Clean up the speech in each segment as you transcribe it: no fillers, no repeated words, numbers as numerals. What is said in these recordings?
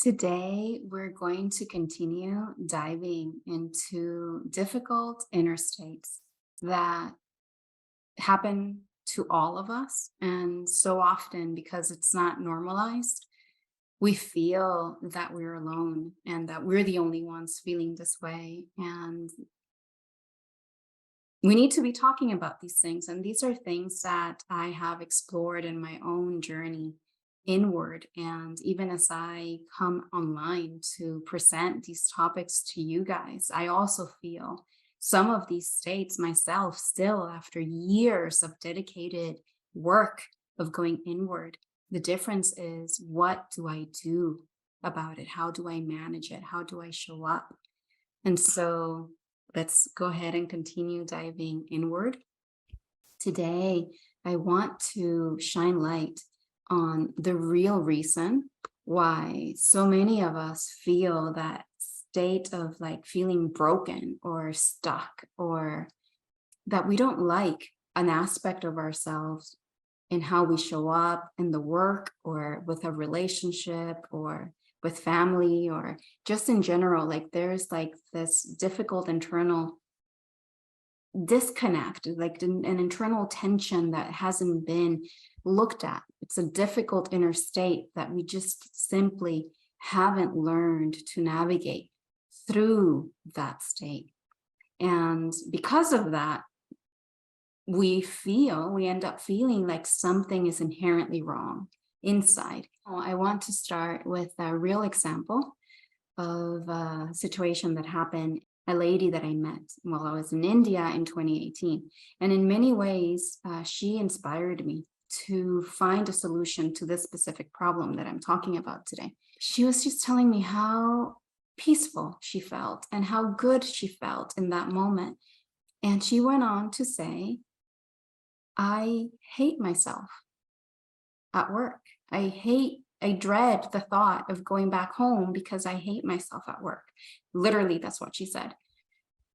Today, we're going to continue diving into difficult inner states that happen to all of us. And so often, because it's not normalized, we feel that we're alone and that we're the only ones feeling this way. And we need to be talking about these things. And these are things that I have explored in my own journey inward. And even as I come online to present these topics to you guys, I also feel some of these states myself still after years of dedicated work of going inward. The difference is, what do I do about it? How do I manage it? How do I show up? And so let's go ahead and continue diving inward. Today, I want to shine light on the real reason why so many of us feel that state of like feeling broken or stuck, or that we don't like an aspect of ourselves in how we show up in the work or with a relationship or with family or just in general. Like there's like this difficult internal disconnect, like an internal tension that hasn't been looked at. It's a difficult inner state that we just simply haven't learned to navigate through that state. And because of that, we end up feeling like something is inherently wrong inside. I want to start with a real example of a situation that happened. A lady that I met while I was in India in 2018. And in many ways, she inspired me to find a solution to this specific problem that I'm talking about today. She was just telling me how peaceful she felt and how good she felt in that moment. And she went on to say, I hate myself at work. I dread the thought of going back home because I hate myself at work. Literally, that's what she said.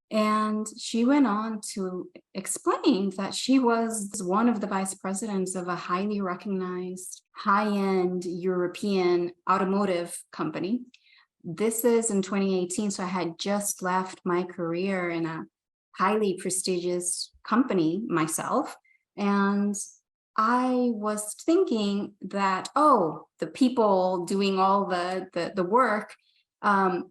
And she went on to explain that she was one of the vice presidents of a highly recognized high-end European automotive company. This is in 2018, so I had just left my career in a highly prestigious company myself. And I was thinking that, oh, the people doing all the work,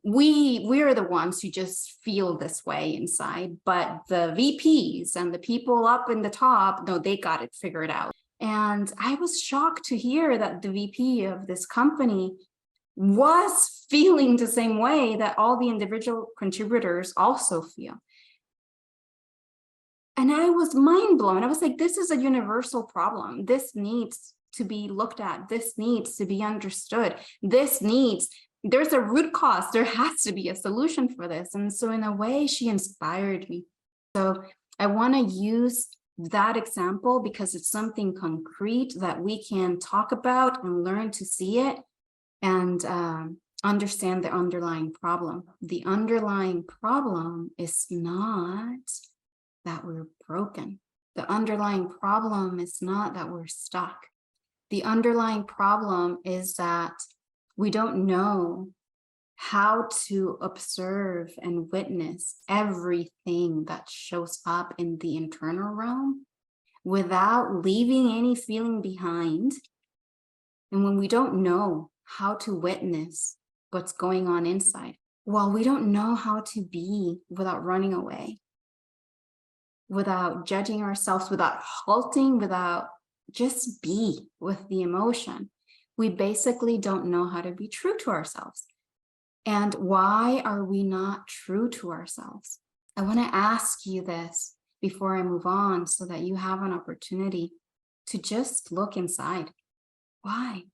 we're the ones who just feel this way inside, but the VPs and the people up in the top, no, they got it figured out. And I was shocked to hear that the VP of this company was feeling the same way that all the individual contributors also feel. And I was mind blown. I was like, this is a universal problem. This needs to be looked at. This needs to be understood. There's a root cause. There has to be a solution for this. And so in a way, she inspired me. So I want to use that example because it's something concrete that we can talk about and learn to see it and understand the underlying problem. The underlying problem is not that we're broken. The underlying problem is not that we're stuck. The underlying problem is that we don't know how to observe and witness everything that shows up in the internal realm without leaving any feeling behind. And when we don't know how to witness what's going on inside, well, we don't know how to be without running away, without judging ourselves, without halting, without just be with the emotion. We basically don't know how to be true to ourselves. And why are we not true to ourselves? I want to ask you this before I move on so that you have an opportunity to just look inside. Why?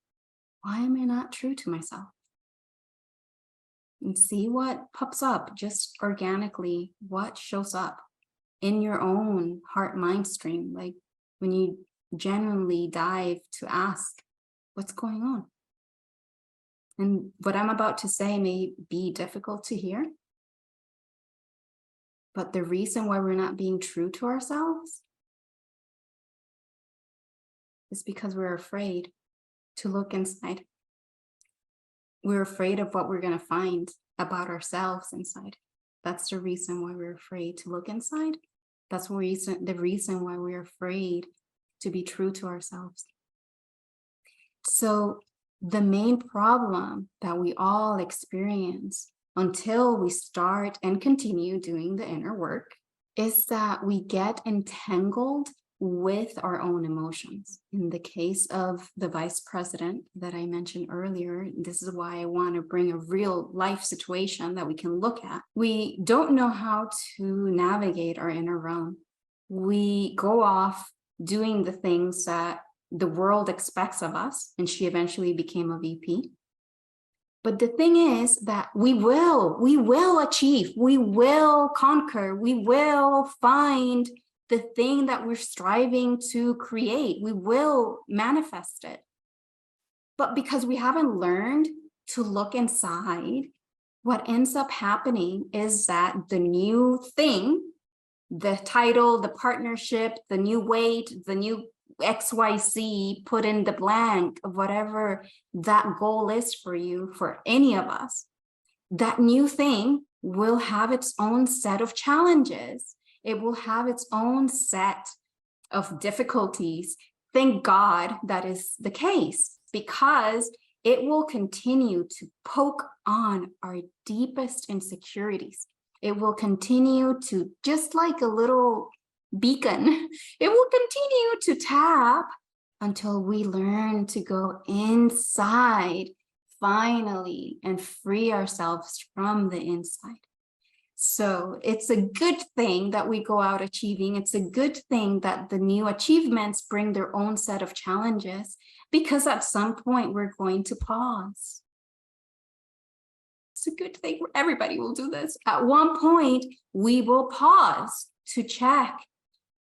Why am I not true to myself? And see what pops up just organically, what shows up in your own heart-mind stream, like when you genuinely dive to ask, what's going on? And what I'm about to say may be difficult to hear, but the reason why we're not being true to ourselves is because we're afraid to look inside. We're afraid of what we're going to find about ourselves inside. That's the reason why we're afraid to look inside. That's the reason why we're afraid to be true to ourselves. So the main problem that we all experience until we start and continue doing the inner work is that we get entangled with our own emotions. In the case of the vice president that I mentioned earlier, this is why I want to bring a real life situation that we can look at. We don't know how to navigate our inner realm. We go off doing the things that the world expects of us, and she eventually became a VP. But the thing is that we will achieve, we will conquer, we will find the thing that we're striving to create, we will manifest it. But because we haven't learned to look inside, what ends up happening is that the new thing, the title, the partnership, the new weight, the new XYZ, put in the blank of whatever that goal is for you, for any of us, that new thing will have its own set of challenges. It will have its own set of difficulties. Thank God that is the case, because it will continue to poke on our deepest insecurities. It will continue to, just like a little beacon, it will continue to tap until we learn to go inside finally and free ourselves from the inside. So it's a good thing that we go out achieving. It's a good thing that the new achievements bring their own set of challenges, because at some point we're going to pause. It's a good thing. Everybody will do this. At one point, we will pause to check,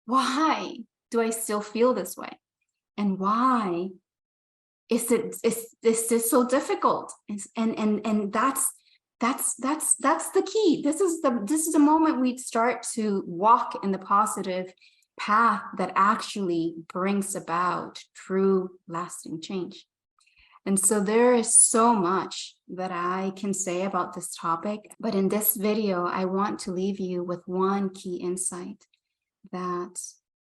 why do I still feel this way? And why is this so difficult? And that's the key. This is the moment we start to walk in the positive path that actually brings about true lasting change. And so there is so much that I can say about this topic, but in this video, I want to leave you with one key insight that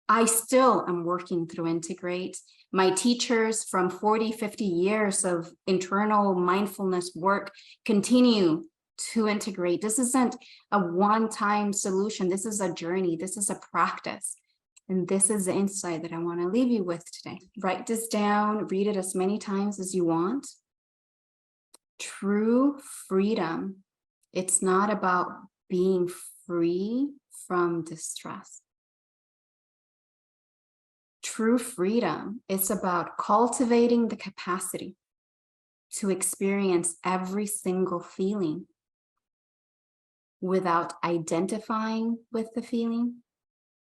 I still am working through integrate. My teachers from 40, 50 years of internal mindfulness work continue to integrate. This isn't a one-time solution. This is a journey. This is a practice. And this is the insight that I want to leave you with today. Write this down, read it as many times as you want. True freedom, it's not about being free from distress. True freedom is about cultivating the capacity to experience every single feeling without identifying with the feeling,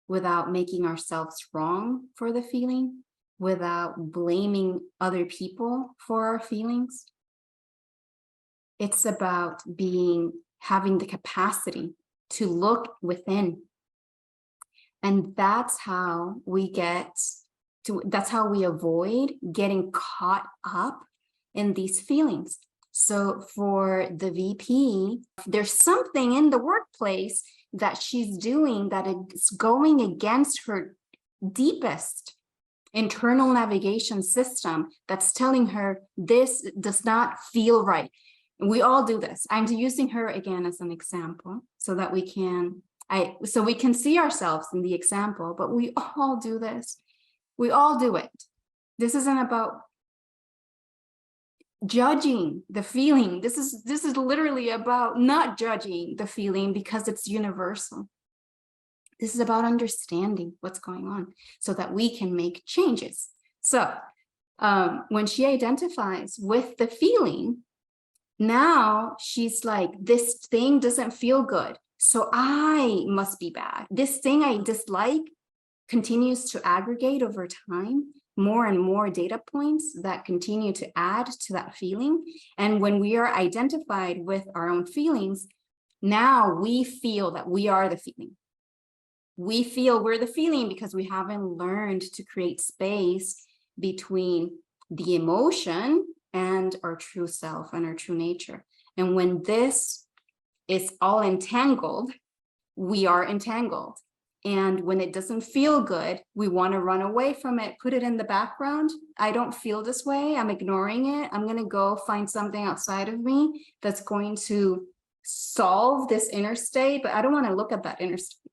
without making ourselves wrong for the feeling, without blaming other people for our feelings. It's about having the capacity to look within. And that's how we avoid getting caught up in these feelings. So for the VP, there's something in the workplace that she's doing that is going against her deepest internal navigation system that's telling her this does not feel right. And we all do this. I'm using her again as an example so that we can see ourselves in the example, but we all do this. We all do it. This isn't about judging the feeling. This is literally about not judging the feeling, because it's universal. This is about understanding what's going on so that we can make changes. So when she identifies with the feeling, now she's like, this thing doesn't feel good, so I must be bad. This thing I dislike continues to aggregate over time, more and more data points that continue to add to that feeling. And when we are identified with our own feelings, now we feel that we are the feeling. We feel we're the feeling because we haven't learned to create space between the emotion and our true self and our true nature. And when this is all entangled, we are entangled. And when it doesn't feel good, we want to run away from it, put it in the background. I don't feel this way. I'm ignoring it. I'm going to go find something outside of me that's going to solve this inner state, but I don't want to look at that inner state.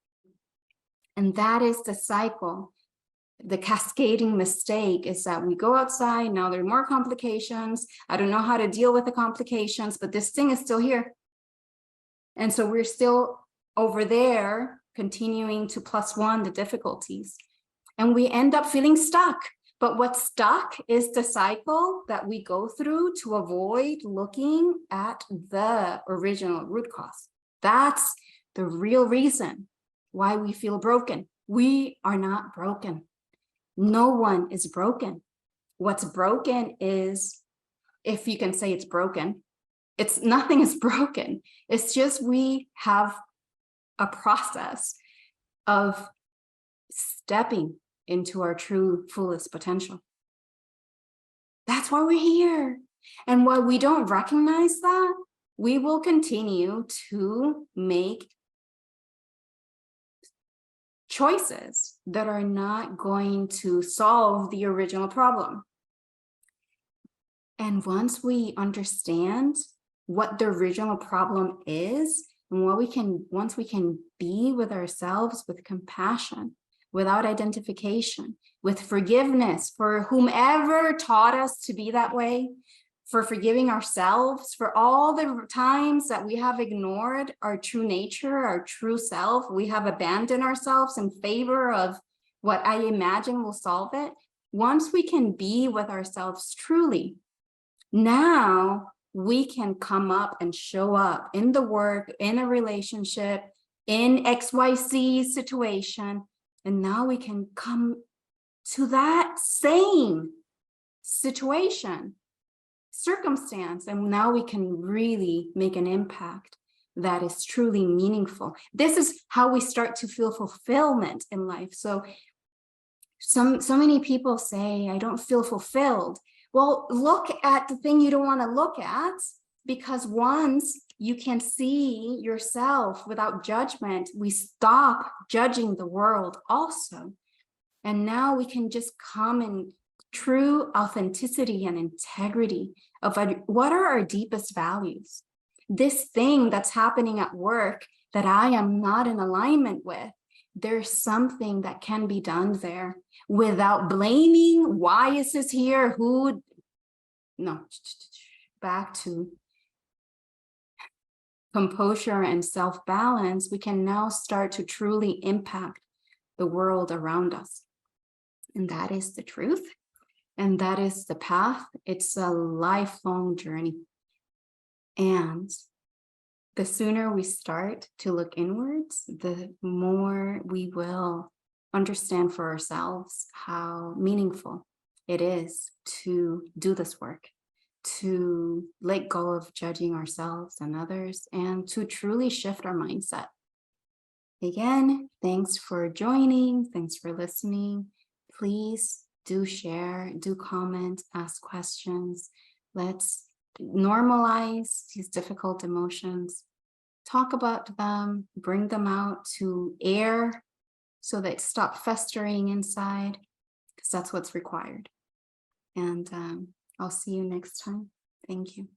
And that is the cycle. The cascading mistake is that we go outside. Now there are more complications. I don't know how to deal with the complications, but this thing is still here. And so we're still over there continuing to +1 the difficulties. And we end up feeling stuck. But what's stuck is the cycle that we go through to avoid looking at the original root cause. That's the real reason why we feel broken. We are not broken. No one is broken. What's broken is, if you can say it's broken, it's nothing is broken. It's just we have a process of stepping into our true fullest potential. That's why we're here. And while we don't recognize that, we will continue to make choices that are not going to solve the original problem. And once we understand what the original problem is, and once we can be with ourselves with compassion, without identification, with forgiveness for whomever taught us to be that way, for forgiving ourselves, for all the times that we have ignored our true nature, our true self, we have abandoned ourselves in favor of what I imagine will solve it. Once we can be with ourselves truly, now we can come up and show up in the work, in a relationship, in XYZ situation. And now we can come to that same situation, circumstance, and now we can really make an impact that is truly meaningful. This is how we start to feel fulfillment in life. So many people say, I don't feel fulfilled. Well, look at the thing you don't want to look at, because once you can see yourself without judgment, we stop judging the world also. And now we can just come in true authenticity and integrity of what are our deepest values. This thing that's happening at work that I am not in alignment with, there's something that can be done there without blaming. Why is this here? Back to composure and self-balance. We can now start to truly impact the world around us. And that is the truth. And that is the path. It's a lifelong journey. And the sooner we start to look inwards, the more we will understand for ourselves how meaningful it is to do this work, to let go of judging ourselves and others, and to truly shift our mindset. Again, thanks for joining. Thanks for listening. Please do share, do comment, ask questions. Let's normalize these difficult emotions, talk about them, bring them out to air so they stop festering inside, because that's what's required. And I'll see you next time. Thank you.